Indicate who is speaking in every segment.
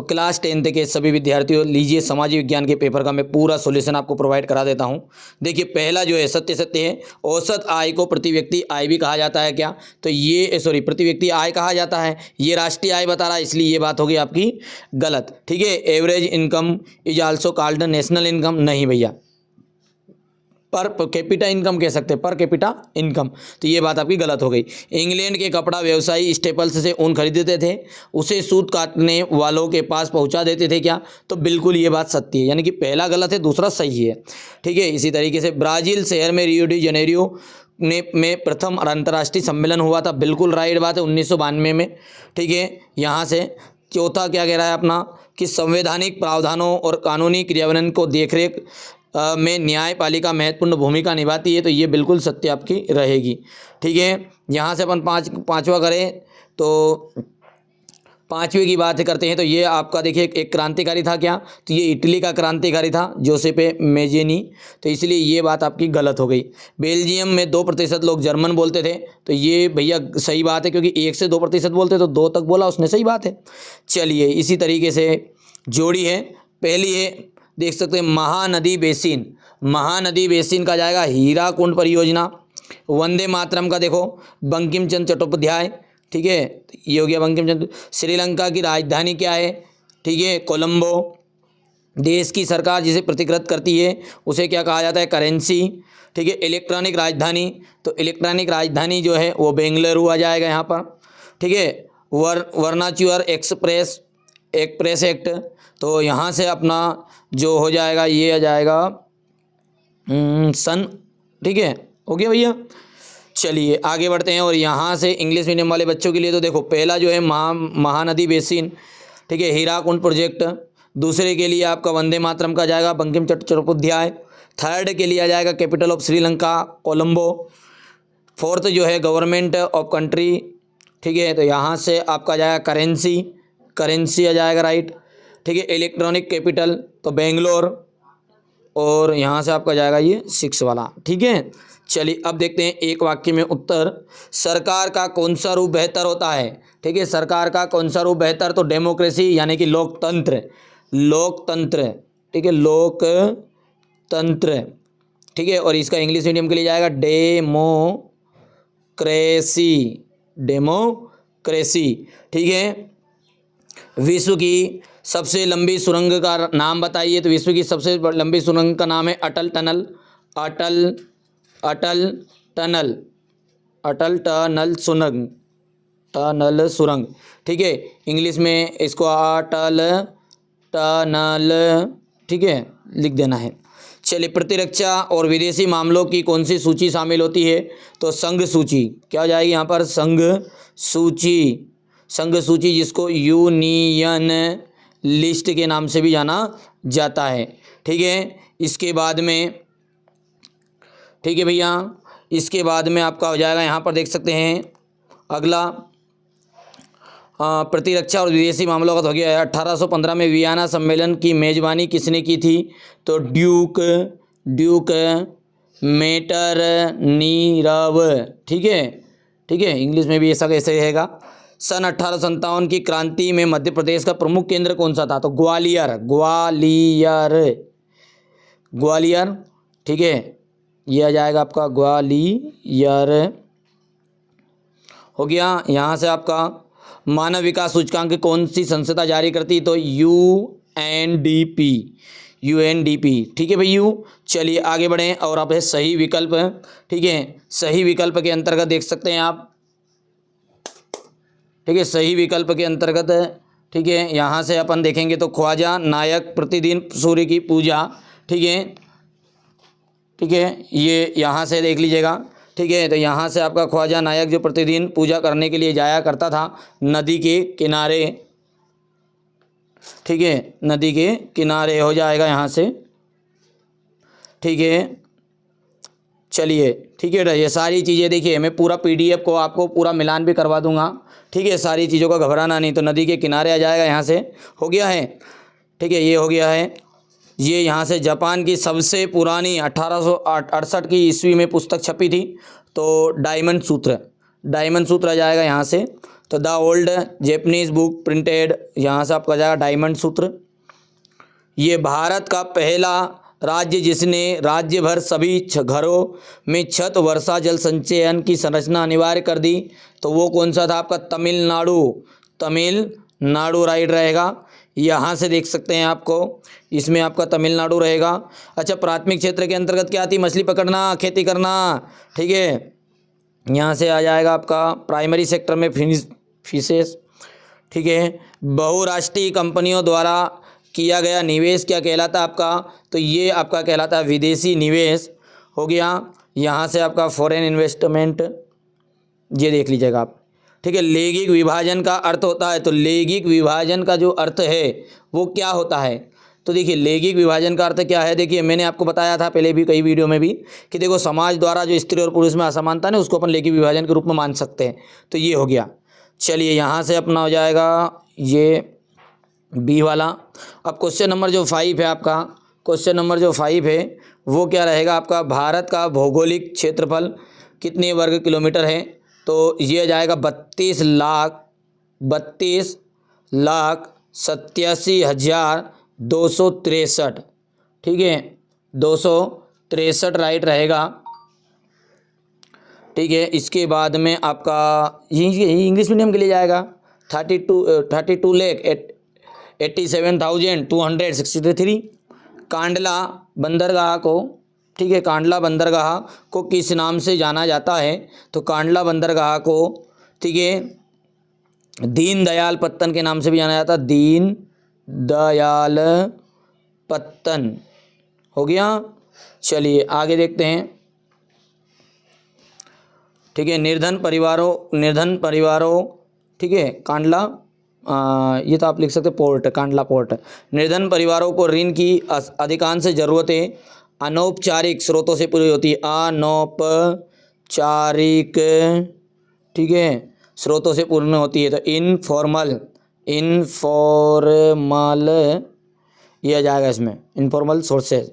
Speaker 1: Class 10 के सभी विद्यार्थियों लीजिए सामाजिक विज्ञान के पेपर का मैं पूरा सॉल्यूशन आपको प्रोवाइड करा देता हूं। देखिए पहला जो है सत्य सत्य है, औसत आय को प्रति व्यक्ति आय भी कहा जाता है क्या, तो ये सॉरी प्रति व्यक्ति आय कहा जाता है, ये राष्ट्रीय आय बता रहा है, इसलिए ये बात होगी आपकी गलत। ठीक है, average income is also called national income, नहीं भैया, पर कैपिटा इनकम कह सकते हैं, पर कैपिटा इनकम, तो ये बात आपकी गलत हो गई। इंग्लैंड के कपड़ा व्यवसायी स्टेपल्स से ऊन खरीदते थे, उसे सूत काटने वालों के पास पहुंचा देते थे क्या, तो बिल्कुल ये बात सत्य है, यानी कि पहला गलत है दूसरा सही है। ठीक है, इसी तरीके से ब्राज़ील शहर में रियो डी जनेरियो में प्रथम अंतर्राष्ट्रीय सम्मेलन हुआ था, बिल्कुल राइट बात है, 1992 में। ठीक है, यहाँ से चौथा क्या कह रहा है अपना कि संवैधानिक प्रावधानों और कानूनी क्रियान्वयन को देखरेख में न्यायपालिका महत्वपूर्ण भूमिका निभाती है, तो ये बिल्कुल सत्य आपकी रहेगी। ठीक है, यहाँ से अपन पाँचवा करें तो पाँचवीं की बात करते हैं, तो ये आपका देखिए एक क्रांतिकारी था क्या, तो ये इटली का क्रांतिकारी था जोसेपे मेजेनी, तो इसलिए ये बात आपकी गलत हो गई। बेल्जियम में 2% लोग जर्मन बोलते थे, तो ये भैया सही बात है, क्योंकि 1 से 2% बोलते तो 2 तक बोला उसने, सही बात है। चलिए इसी तरीके से जोड़ी है, पहली है देख सकते हैं महानदी बेसिन, महानदी बेसिन का जाएगा हीराकुंड परियोजना। वंदे मातरम का देखो बंकिम चंद्र चट्टोपाध्याय, ठीक है, ये हो गया बंकिम चंद्र। श्रीलंका की राजधानी क्या है, ठीक है, कोलंबो। देश की सरकार जिसे प्रतिकृत करती है उसे क्या कहा जाता है, करेंसी। ठीक है, इलेक्ट्रॉनिक राजधानी, तो इलेक्ट्रॉनिक राजधानी जो है वो बेंगलुरु आ जाएगा यहाँ पर। ठीक है, वर्नाच्यूअर एक्सप्रेस एक्ट, तो यहाँ से अपना जो हो जाएगा ये आ जाएगा सन। ठीक है, हो गया भैया। चलिए आगे बढ़ते हैं, और यहाँ से इंग्लिश मीडियम वाले बच्चों के लिए तो देखो पहला जो है महानदी बेसिन, ठीक है, हीराकुंड प्रोजेक्ट। दूसरे के लिए आपका वंदे मातरम का जाएगा बंकिम चंद्र चट्टोपाध्याय। थर्ड के लिए आ जाएगा capital of Sri Lanka Colombo. Fourth जो है गवर्नमेंट ऑफ कंट्री, ठीक है, तो यहाँ से आपका जाएगा करेंसी आ जाएगा, राइट। ठीक है, इलेक्ट्रॉनिक कैपिटल तो बेंगलोर, और यहाँ से आपका जाएगा ये 6 वाला। ठीक है, चलिए अब देखते हैं एक वाक्य में उत्तर। सरकार का कौन सा रूप बेहतर होता है, ठीक है, सरकार का कौन सा रूप बेहतर, तो डेमोक्रेसी यानी कि लोकतंत्र, ठीक है, लोकतंत्र। ठीक है, और इसका इंग्लिश मीडियम के लिए जाएगा डेमोक्रेसी। ठीक है, विश्व की सबसे लंबी सुरंग का नाम बताइए, तो विश्व की सबसे लंबी सुरंग का नाम है अटल टनल सुरंग। ठीक है, इंग्लिश में इसको अटल टनल, ठीक है, लिख देना है। चलिए प्रतिरक्षा और विदेशी मामलों की कौन सी सूची शामिल होती है, तो संघ सूची, क्या हो जाएगी यहाँ पर, संघ सूची जिसको यूनियन लिस्ट के नाम से भी जाना जाता है। ठीक है, इसके बाद में, ठीक है भैया, इसके बाद में आपका हो जाएगा यहाँ पर देख सकते हैं अगला प्रतिरक्षा और विदेशी मामलों का तो हो गया है। 1815 में वियना सम्मेलन की मेजबानी किसने की थी, तो ड्यूक मेटरनीरव। ठीक है, इंग्लिश में भी ऐसा कैसे रहेगा। सन 1857 की क्रांति में मध्य प्रदेश का प्रमुख केंद्र कौन सा था, तो ग्वालियर। ठीक है, ये आ जाएगा आपका ग्वालियर, हो गया। यहाँ से आपका मानव विकास सूचकांक कौन सी संस्था जारी करती, तो यूएनडीपी। ठीक है भाई, चलिए आगे बढ़ें, और आप है सही विकल्प, ठीक है, सही विकल्प के अंतर्गत देख सकते हैं आप, ठीक है, सही विकल्प के अंतर्गत, ठीक है, यहाँ से अपन देखेंगे तो ख्वाजा नायक प्रतिदिन सूर्य की पूजा, ठीक है, ये यहाँ से देख लीजिएगा। ठीक है, तो यहाँ से आपका ख्वाजा नायक जो प्रतिदिन पूजा करने के लिए जाया करता था नदी के किनारे, ठीक है, नदी के किनारे हो जाएगा यहाँ से। ठीक है, चलिए, ठीक है, ये सारी चीज़ें देखिए मैं पूरा PDF को आपको पूरा मिलान भी करवा दूंगा। ठीक है, सारी चीज़ों का घबराना नहीं, तो नदी के किनारे आ जाएगा यहाँ से, हो गया है। ठीक है, ये हो गया है। ये यहाँ से जापान की सबसे पुरानी 1868 की ईस्वी में पुस्तक छपी थी, तो डायमंड सूत्र आ जाएगा यहाँ से। तो the old Japanese book printed, यहाँ से आपका जाएगा डायमंड सूत्र। ये भारत का पहला राज्य जिसने राज्य भर सभी घरों में छत वर्षा जल संचयन की संरचना अनिवार्य कर दी, तो वो कौन सा था आपका? तमिलनाडु। तमिलनाडु राइट रहेगा। यहाँ से देख सकते हैं आपको, इसमें आपका तमिलनाडु रहेगा। अच्छा, प्राथमिक क्षेत्र के अंतर्गत क्या आती? मछली पकड़ना, खेती करना, ठीक है। यहाँ से आ जाएगा आपका प्राइमरी सेक्टर में फिशेस, ठीक है। बहुराष्ट्रीय कंपनियों द्वारा किया गया निवेश क्या कहलाता आपका? तो ये आपका कहलाता है विदेशी निवेश हो गया। यहाँ से आपका फॉरेन इन्वेस्टमेंट, ये देख लीजिएगा आप, ठीक है। लैंगिक विभाजन का अर्थ होता है, तो लैंगिक विभाजन का जो अर्थ है वो क्या होता है? तो देखिए लैंगिक विभाजन का अर्थ क्या है, देखिए मैंने आपको बताया था पहले भी कई वीडियो में भी कि देखो समाज द्वारा जो स्त्री और पुरुष में असमानता है ना, उसको अपन लैंगिक विभाजन के रूप में मान सकते हैं। तो ये हो गया। चलिए यहाँ से अपना हो जाएगा ये बी वाला। अब क्वेश्चन नंबर जो 5 है आपका, क्वेश्चन नंबर जो 5 है वो क्या रहेगा आपका? भारत का भौगोलिक क्षेत्रफल कितने वर्ग किलोमीटर है? तो ये जाएगा 32,87,263, ठीक है। 263 राइट रहेगा, ठीक है। इसके बाद में आपका ये इंग्लिश मीडियम के लिए जाएगा 32,87,263। कांडला बंदरगाह को, ठीक है, कांडला बंदरगाह को किस नाम से जाना जाता है? तो कांडला बंदरगाह को, ठीक है, दीनदयाल पत्तन के नाम से भी जाना जाता है। दीनदयाल पत्तन हो गया। चलिए आगे देखते हैं, ठीक है। निर्धन परिवारों, ठीक है, कांडला, ये तो आप लिख सकते पोर्ट, कांडला पोर्ट। निर्धन परिवारों को ऋण की अधिकांश ज़रूरतें अनौपचारिक स्रोतों से पूरी होती है। अनौपचारिक, ठीक है, स्रोतों से पूर्ण होती है। तो इनफॉर्मल ये आ जाएगा इसमें, इनफॉर्मल सोर्सेज।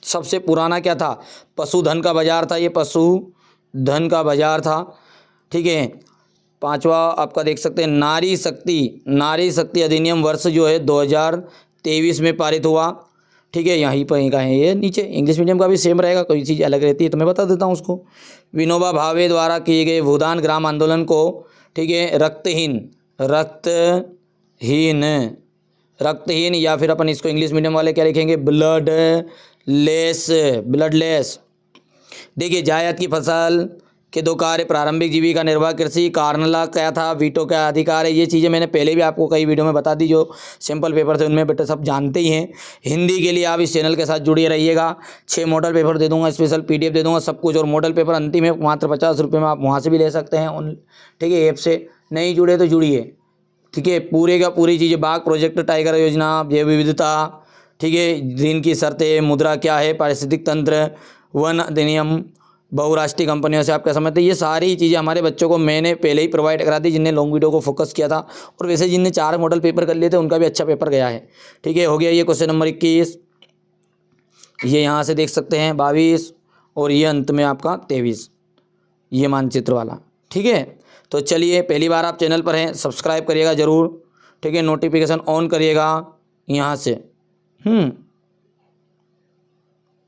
Speaker 1: सबसे पुराना क्या था? पशुधन का बाजार था, ये पशुधन का बाजार था, ठीक है। 5वां आपका देख सकते हैं नारी शक्ति अधिनियम वर्ष जो है 2023 में पारित हुआ, ठीक है। यहीं पर का है ये, नीचे इंग्लिश मीडियम का भी सेम रहेगा, कोई चीज़ अलग रहती है तो मैं बता देता हूँ उसको। विनोबा भावे द्वारा किए गए भूदान ग्राम आंदोलन को, ठीक है, रक्तहीन या फिर अपन इसको इंग्लिश मीडियम वाले क्या लिखेंगे? ब्लडलेस। देखिए जायद की फसल के 2 कार्य, प्रारंभिक जीविका निर्वाह कृषि, कार्नला क्या था? वीटो का अधिकार है। ये चीज़ें मैंने पहले भी आपको कई वीडियो में बता दी, जो सिंपल पेपर थे उनमें बेटा सब जानते ही हैं। हिंदी के लिए आप इस चैनल के साथ जुड़े रहिएगा। 6 मॉडल पेपर दे दूंगा, स्पेशल PDF दे दूंगा, सब कुछ। और मॉडल पेपर अंतिम है, मात्र 50 रुपये में आप वहाँ से भी ले सकते हैं, ठीक है, ऐप से। नहीं जुड़े तो जुड़िए, ठीक है। पूरे का पूरी चीज़ें, बाघ प्रोजेक्ट, टाइगर योजना, जैव विविधता, ठीक है, ऋण की शर्तें, मुद्रा क्या है, पारिस्थितिक तंत्र, वन अधिनियम, बहुराष्ट्रीय कंपनियों से आप क्या समझते हैं, ये सारी चीज़ें हमारे बच्चों को मैंने पहले ही प्रोवाइड करा दी, जिनने लॉन्ग वीडियो को फोकस किया था। और वैसे जिनने 4 मॉडल पेपर कर लिए थे उनका भी अच्छा पेपर गया है, ठीक है। हो गया ये क्वेश्चन नंबर 21, ये यहाँ से देख सकते हैं 22, और ये अंत में आपका 23, ये मानचित्र वाला, ठीक है। तो चलिए, पहली बार आप चैनल पर हैं, सब्सक्राइब करिएगा ज़रूर, ठीक है। नोटिफिकेशन ऑन करिएगा यहाँ से।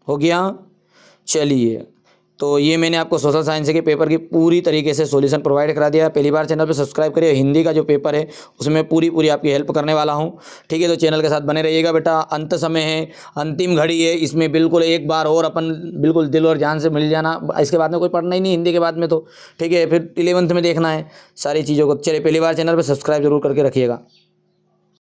Speaker 1: हो गया। चलिए, तो ये मैंने आपको सोशल साइंस के पेपर की पूरी तरीके से सॉल्यूशन प्रोवाइड करा दिया। पहली बार चैनल पे सब्सक्राइब करिए। हिंदी का जो पेपर है उसमें पूरी आपकी हेल्प करने वाला हूँ, ठीक है। तो चैनल के साथ बने रहिएगा बेटा। अंत समय है, अंतिम घड़ी है, इसमें बिल्कुल एक बार और अपन बिल्कुल दिल और जान से मिल जाना। इसके बाद में कोई पढ़ना ही नहीं हिंदी के बाद में, तो ठीक है। फिर 11th में देखना है सारी चीज़ों को। चलिए, पहली बार चैनल पर सब्सक्राइब जरूर करके रखिएगा।